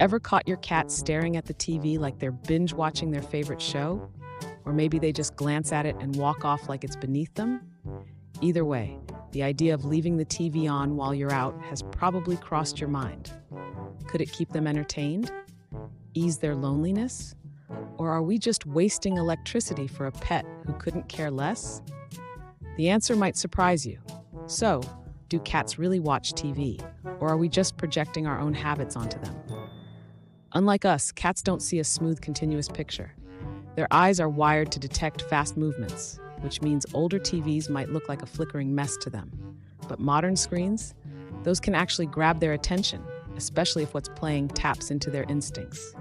Ever caught your cat staring at the TV like they're binge watching their favorite show? Or maybe they just glance at it and walk off like it's beneath them? Either way, the idea of leaving the TV on while you're out has probably crossed your mind. Could it keep them entertained? Ease their loneliness? Or are we just wasting electricity for a pet who couldn't care less? The answer might surprise you. So, do cats really watch TV? Or are we just projecting our own habits onto them? Unlike us, cats don't see a smooth, continuous picture. Their eyes are wired to detect fast movements, which means older TVs might look like a flickering mess to them. But modern screens, those can actually grab their attention, especially if what's playing taps into their instincts.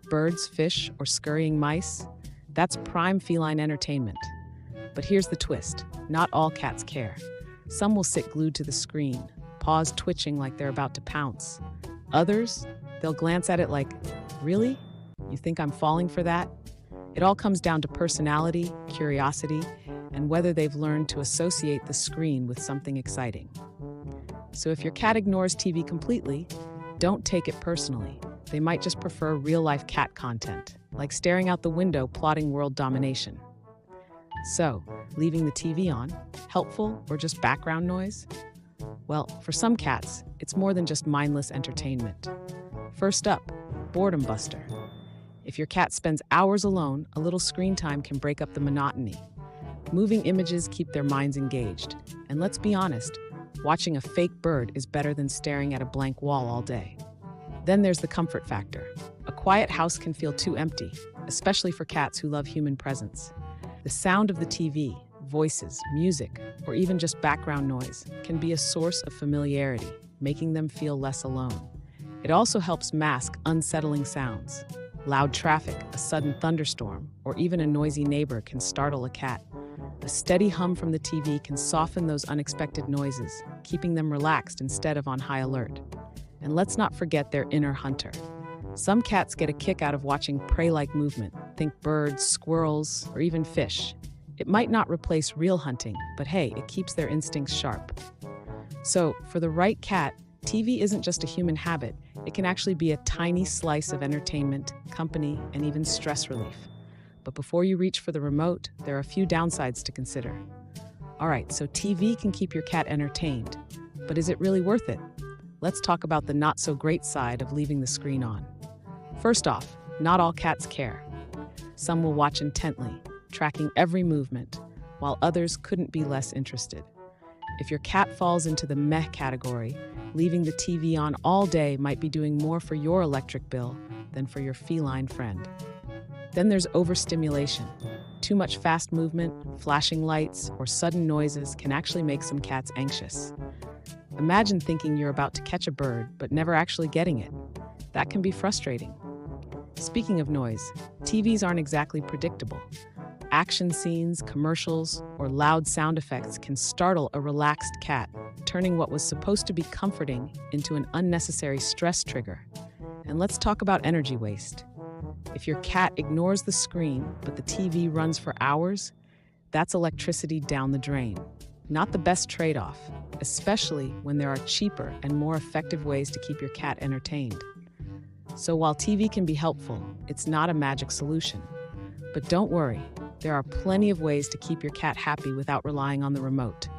Birds, fish, or scurrying mice, that's prime feline entertainment. But here's the twist, not all cats care. Some will sit glued to the screen, paws twitching like they're about to pounce. Others, they'll glance at it like, really? You think I'm falling for that? It all comes down to personality, curiosity, and whether they've learned to associate the screen with something exciting. So if your cat ignores TV completely, don't take it personally. They might just prefer real-life cat content, like staring out the window plotting world domination. So, leaving the TV on, helpful or just background noise? Well, for some cats, it's more than just mindless entertainment. First up, boredom buster. If your cat spends hours alone, a little screen time can break up the monotony. Moving images keep their minds engaged. And let's be honest, watching a fake bird is better than staring at a blank wall all day. Then there's the comfort factor. A quiet house can feel too empty, especially for cats who love human presence. The sound of the TV, voices, music, or even just background noise can be a source of familiarity, making them feel less alone. It also helps mask unsettling sounds. Loud traffic, a sudden thunderstorm, or even a noisy neighbor can startle a cat. A steady hum from the TV can soften those unexpected noises, keeping them relaxed instead of on high alert. And let's not forget their inner hunter. Some cats get a kick out of watching prey-like movement. Think birds, squirrels, or even fish. It might not replace real hunting, but hey, it keeps their instincts sharp. So, for the right cat, TV isn't just a human habit. It can actually be a tiny slice of entertainment, company, and even stress relief. But before you reach for the remote, there are a few downsides to consider. All right, so TV can keep your cat entertained, but is it really worth it? Let's talk about the not-so-great side of leaving the screen on. First off, not all cats care. Some will watch intently, tracking every movement, while others couldn't be less interested. If your cat falls into the meh category, leaving the TV on all day might be doing more for your electric bill than for your feline friend. Then there's overstimulation. Too much fast movement, flashing lights, or sudden noises can actually make some cats anxious. Imagine thinking you're about to catch a bird, but never actually getting it. That can be frustrating. Speaking of noise, TVs aren't exactly predictable. Action scenes, commercials, or loud sound effects can startle a relaxed cat, turning what was supposed to be comforting into an unnecessary stress trigger. And let's talk about energy waste. If your cat ignores the screen, but the TV runs for hours, that's electricity down the drain. Not the best trade-off, especially when there are cheaper and more effective ways to keep your cat entertained. So while TV can be helpful, it's not a magic solution. But don't worry, there are plenty of ways to keep your cat happy without relying on the remote.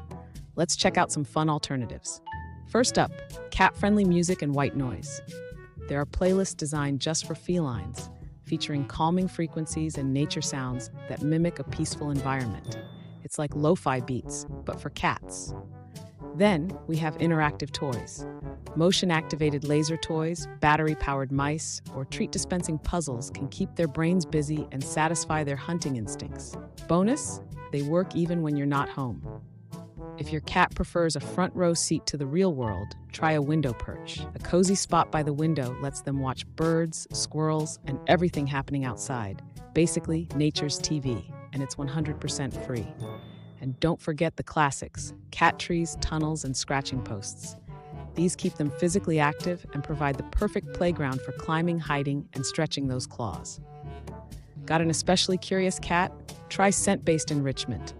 Let's check out some fun alternatives. First up, cat-friendly music and white noise. There are playlists designed just for felines, featuring calming frequencies and nature sounds that mimic a peaceful environment. It's like lo-fi beats, but for cats. Then we have interactive toys. Motion-activated laser toys, battery-powered mice, or treat-dispensing puzzles can keep their brains busy and satisfy their hunting instincts. Bonus, they work even when you're not home. If your cat prefers a front-row seat to the real world, try a window perch. A cozy spot by the window lets them watch birds, squirrels, and everything happening outside. Basically, nature's TV, and it's 100% free. And don't forget the classics, cat trees, tunnels, and scratching posts. These keep them physically active and provide the perfect playground for climbing, hiding, and stretching those claws. Got an especially curious cat? Try scent-based enrichment.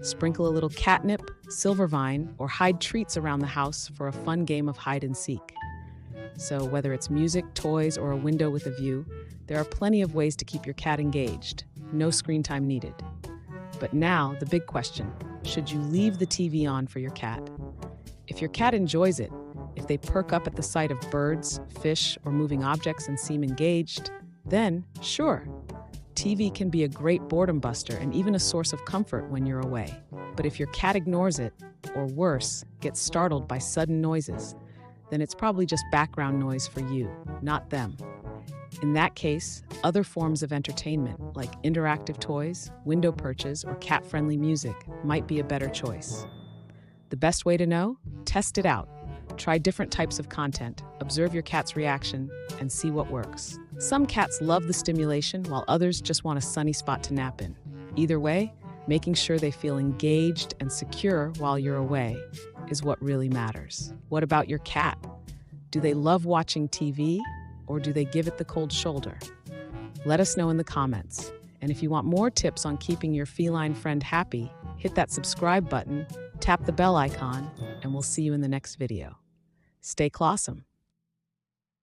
Sprinkle a little catnip, silver vine, or hide treats around the house for a fun game of hide and seek. So whether it's music, toys, or a window with a view, there are plenty of ways to keep your cat engaged. No screen time needed. But now, the big question, should you leave the TV on for your cat? If your cat enjoys it, if they perk up at the sight of birds, fish, or moving objects and seem engaged, then sure. TV can be a great boredom buster and even a source of comfort when you're away. But if your cat ignores it, or worse, gets startled by sudden noises, then it's probably just background noise for you, not them. In that case, other forms of entertainment, like interactive toys, window perches, or cat-friendly music, might be a better choice. The best way to know? Test it out. Try different types of content, observe your cat's reaction, and see what works. Some cats love the stimulation, while others just want a sunny spot to nap in. Either way, making sure they feel engaged and secure while you're away is what really matters. What about your cat? Do they love watching TV, or do they give it the cold shoulder? Let us know in the comments. And if you want more tips on keeping your feline friend happy, hit that subscribe button, tap the bell icon, and we'll see you in the next video. Stay clawsome.